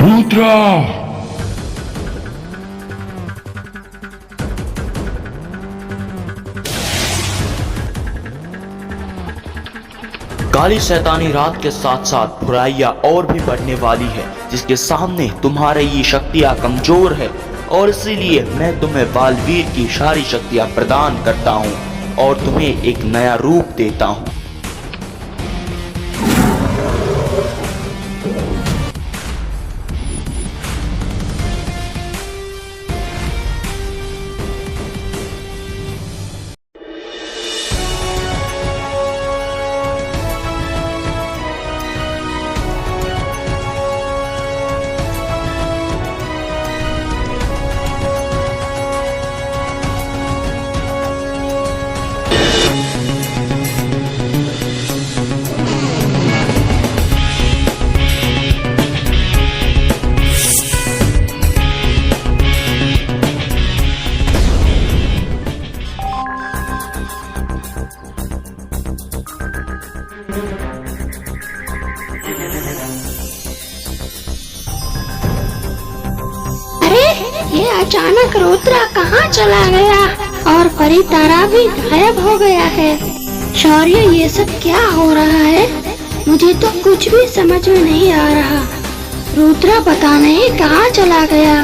रुद्रा। काली शैतानी रात के साथ साथ बुराइयां और भी बढ़ने वाली है, जिसके सामने तुम्हारी ये शक्तियां कमजोर है। और इसीलिए मैं तुम्हें बालवीर की सारी शक्तियां प्रदान करता हूँ और तुम्हें एक नया रूप देता हूँ। ये अचानक रुद्रा कहाँ चला गया और परी तारा भी गायब हो गया है। शौर्य, ये सब क्या हो रहा है? मुझे तो कुछ भी समझ में नहीं आ रहा। रुद्रा पता नहीं कहाँ चला गया।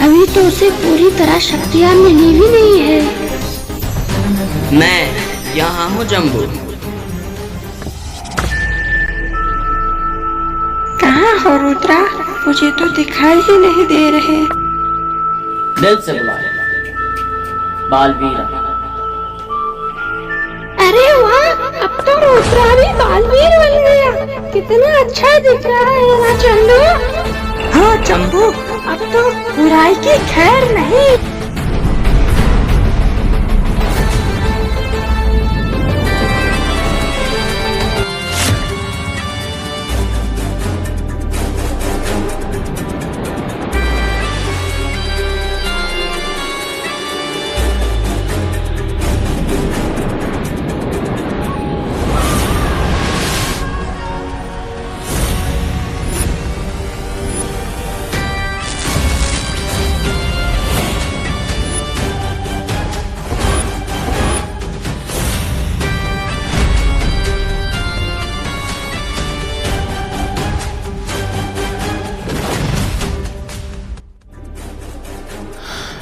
अभी तो उसे पूरी तरह शक्तियाँ मिली भी नहीं है। मैं यहाँ हूँ जम्बू। कहाँ हो रुद्रा? मुझे तो दिखाई ही नहीं दे रहे। दिल से बुलाया बालवीर। अरे वाह, अब तो रुद्रा भी बालवीर बन गया। कितना अच्छा दिख रहा है ना चंदू? हाँ चंबू, अब तो बुराई की खैर नहीं।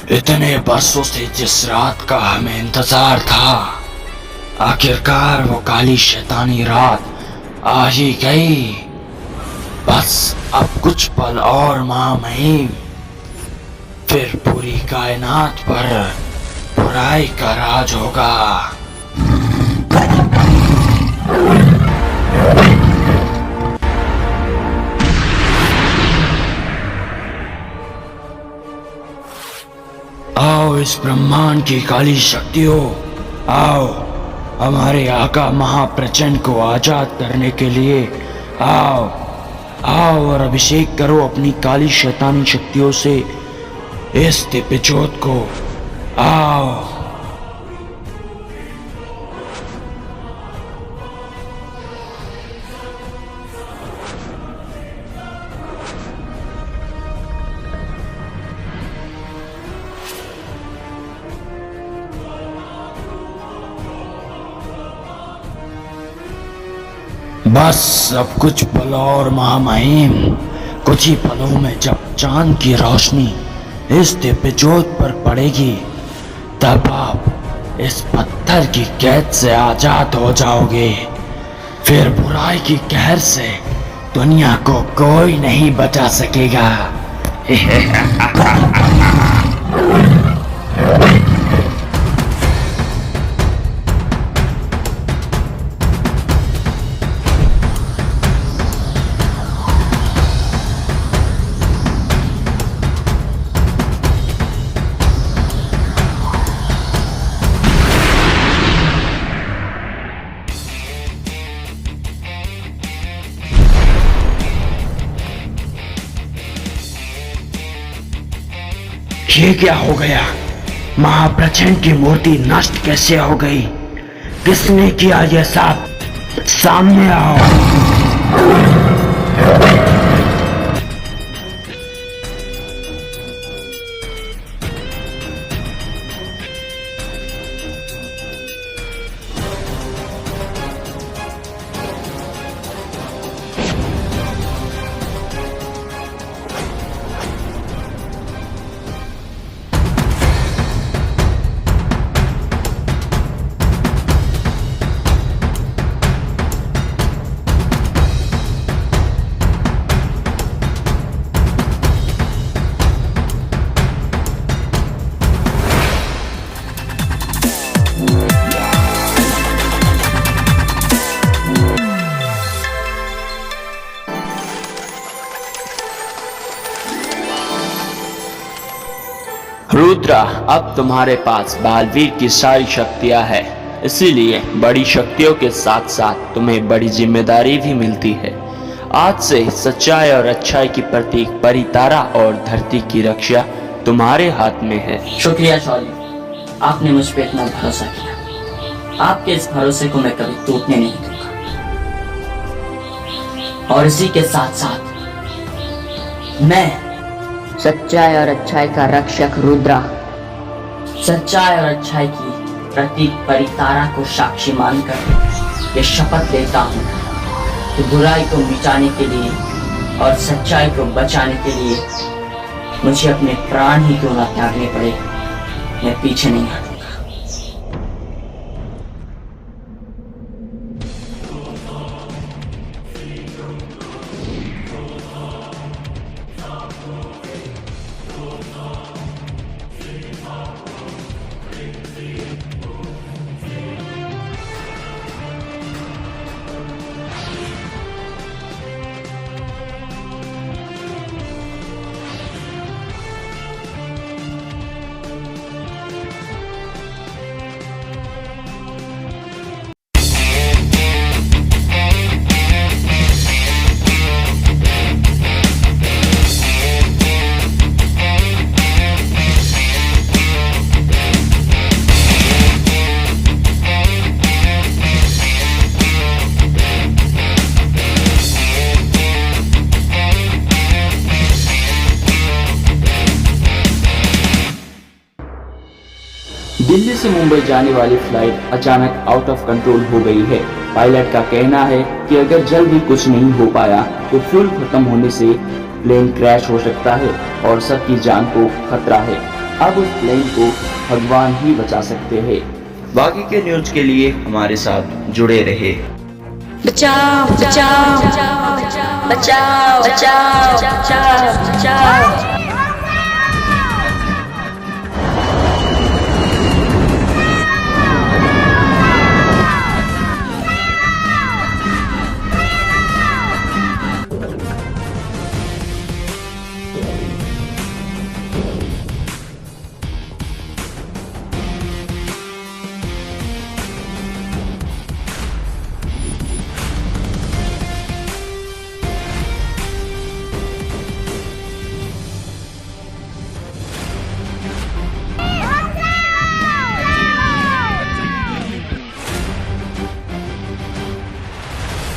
इतने बरसों से जिस रात का हमें इंतजार था, आखिरकार वो काली शैतानी रात आ ही गई। बस अब कुछ पल और महामहिम, फिर पूरी कायनात पर बुराई का राज होगा। आओ इस ब्रह्मांड की काली शक्तियों, आओ हमारे आका महाप्रचंड को आजाद करने के लिए आओ। आओ और अभिषेक करो अपनी काली शैतानी शक्तियों से इस दिव्य ज्योत को। आओ। बस अब कुछ पल और महामहिम, कुछ ही पलों में जब चांद की रोशनी इस दिव्य ज्योत पर पड़ेगी, तब आप इस पत्थर की कैद से आजाद हो जाओगे। फिर बुराई की कहर से दुनिया को कोई नहीं बचा सकेगा। ये क्या हो गया? महाप्रचंड की मूर्ति नष्ट कैसे हो गई? किसने किया ये सब? सामने आओ। रुद्रा, अब तुम्हारे पास बालवीर की सारी शक्तियां हैं, इसीलिए बड़ी शक्तियों के साथ साथ तुम्हें बड़ी जिम्मेदारी भी मिलती है। आज से सच्चाई और अच्छाई की प्रतीक परितारा और धरती की रक्षा तुम्हारे हाथ में है। शुक्रिया शौर्य, आपने मुझ पे इतना भरोसा किया। आपके इस भरोसे को मैं कभी टूटने नहीं दूंगा। और इसी के साथ साथ मैं सच्चाई और अच्छाई का रक्षक रुद्रा सच्चाई और अच्छाई की प्रतीक परितारा को साक्षी मानकर ये शपथ लेता हूँ कि बुराई को मिटाने के लिए और सच्चाई को बचाने के लिए मुझे अपने प्राण ही क्यों ना त्यागने पड़े, मैं पीछे नहीं हटूंगा। दिल्ली से मुंबई जाने वाली फ्लाइट अचानक आउट ऑफ कंट्रोल हो गई है। पायलट का कहना है कि अगर जल्दी कुछ नहीं हो पाया तो फ्यूल खत्म होने से प्लेन क्रैश हो सकता है और सबकी जान को खतरा है। अब उस प्लेन को भगवान ही बचा सकते हैं। बाकी के न्यूज के लिए हमारे साथ जुड़े रहे। बचाओ बचाओ बचाओ बचाओ बचाओ बचाओ बचाओ।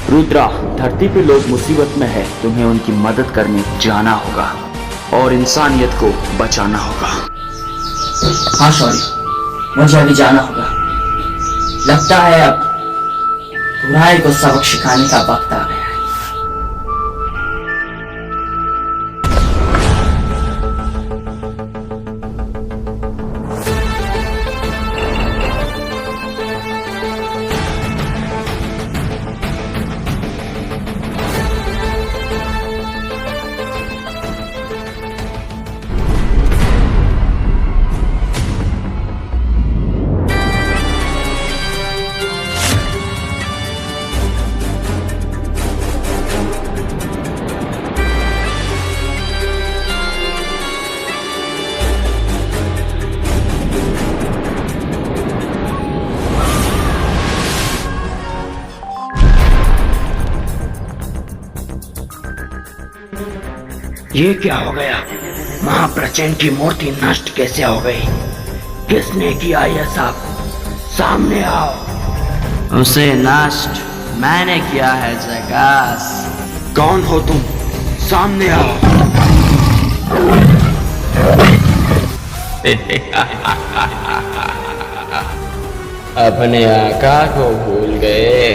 रुद्रा, धरती पे लोग मुसीबत में है, तुम्हें उनकी मदद करने जाना होगा और इंसानियत को बचाना होगा। हाँ शौर्य, मुझे अभी जाना होगा। लगता है अब बुराई को सबक सिखाने का वक्त आ गया है। ये क्या हो गया? महाप्रचंड की मूर्ति नष्ट कैसे हो गई? किसने किया ये सब? सामने आओ। उसे नष्ट मैंने किया है जगास। कौन हो तुम? सामने आओ। अपने आका को भूल गए।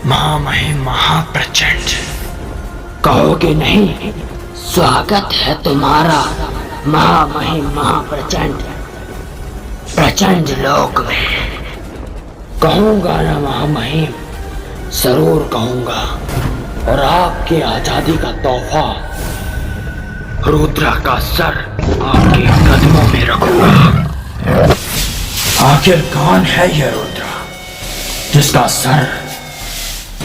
महामहिम महाप्रचंड, कहोगे नहीं? स्वागत है तुम्हारा महामहिम महाप्रचंड, प्रचंड लोक में। कहूंगा ना महामहिम, जरूर कहूंगा। और आपके आजादी का तोहफा रुद्रा का सर आपके कदमों में रखूंगा। आखिर कौन है ये रुद्रा जिसका सर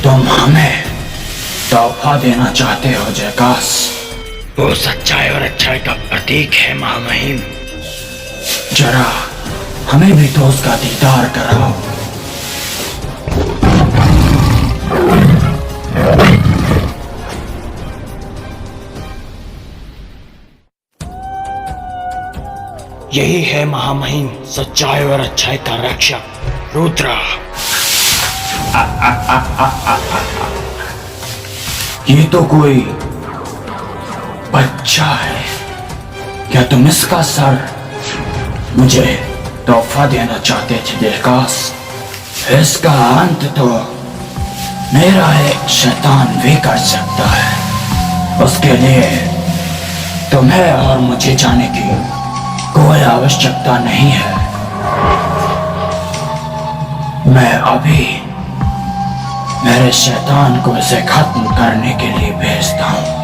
तुम हमें तोहफा देना चाहते हो जयकाश? वो सच्चाई और अच्छाई का प्रतीक है महामहिम। जरा हमें भी तो उसका दीदार कराओ। यही है महामहिम सच्चाई और अच्छाई का रक्षक रुद्रा। ये तो कोई बच्चा है। क्या तुम इसका सर मुझे तोहफा देना चाहते थे दिलकाश? इसका अंत तो मेरा एक शैतान भी कर सकता है। उसके लिए तुम्हें और मुझे जाने की कोई आवश्यकता नहीं है। मैं अभी मेरे शैतान को इसे खत्म करने के लिए भेजता हूं।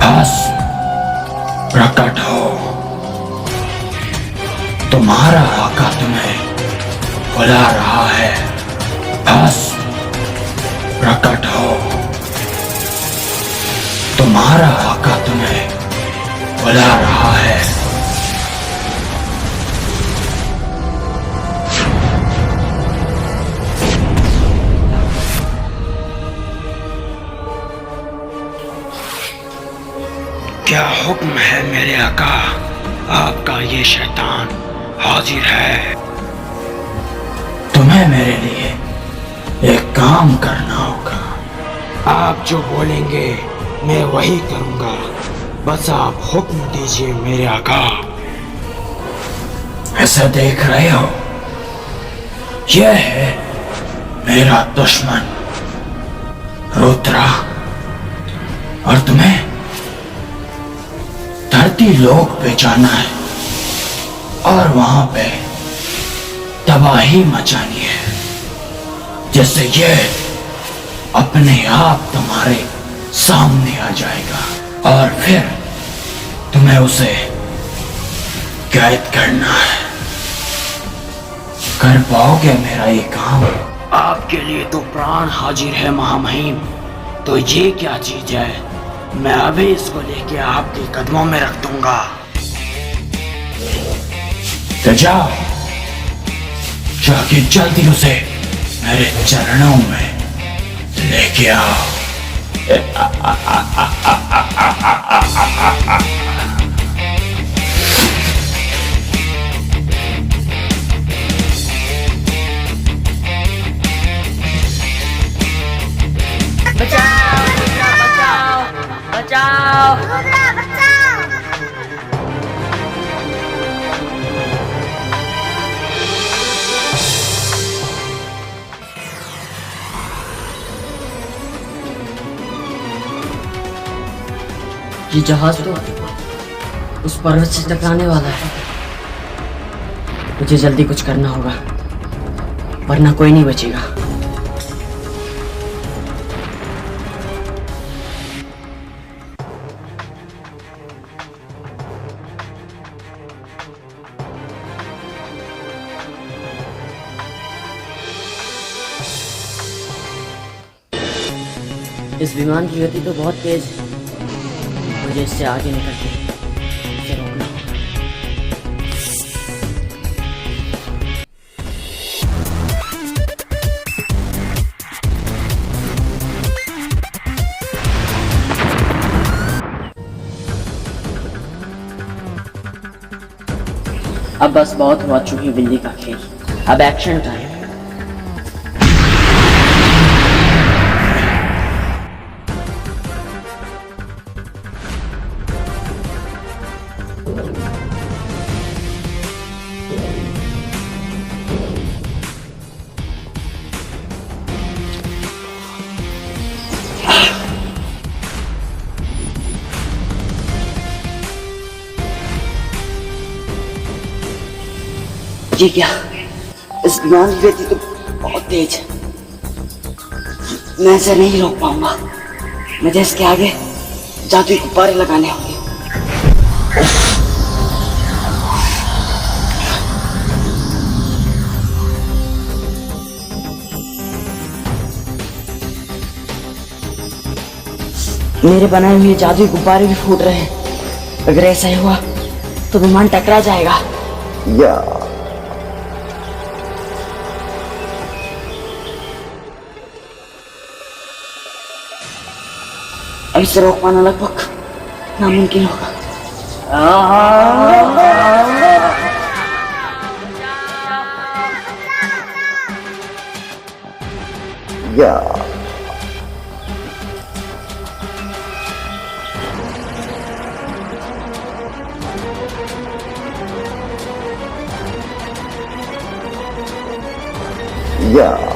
बस प्रकट हो। तुम्हारा आका तुम्हें बुला रहा है। बस प्रकट हो। तुम्हारा आका तुम्हें बुला रहा है। क्या हुक्म है मेरे आका? आपका ये शैतान हाजिर है। तुम्हें मेरे लिए एक काम करना होगा। आप जो बोलेंगे मैं वही करूंगा। बस आप हुक्म दीजिए मेरे आका। ऐसा देख रहे हो, यह है मेरा दुश्मन रुद्रा। और तुम्हें धरती लोक पे जाना है और वहां पे तबाही मचानी है, जिससे ये अपने आप तुम्हारे सामने आ जाएगा और फिर तुम्हें उसे कैद करना है। कर पाओगे मेरा ये काम? आपके लिए तो प्राण हाजिर है महामहिम। तो ये क्या चीज है? मैं अभी इसको लेके आपके कदमों में रख दूंगा। तो जाओ, जाके जल्दी उसे मेरे चरणों में लेके आओ। बचाओ बचाओ बचाओ बचाओ। ये जहाज तो उस पर्वत से टकराने वाला है। मुझे जल्दी कुछ करना होगा, वरना कोई नहीं बचेगा। इस विमान की गति तो बहुत तेज है। मुझे इससे आगे निकल के इसे रोकना होगा। अब बस बहुत हुआ चूही बिल्ली का खेल। अब एक्शन टाइम। ये क्या? इस विमान की गति तो बहुत तेज है। मैं इसे नहीं रोक पाऊंगा। मुझे इसके आगे जादुई गुब्बारे लगाने होंगे। मेरे बनाए हुए जादुई गुब्बारे भी फूट रहे हैं। अगर ऐसा ही हुआ तो विमान टकरा जाएगा। या अब इसे रोक पाना लगभग नामुमकिन होगा। या या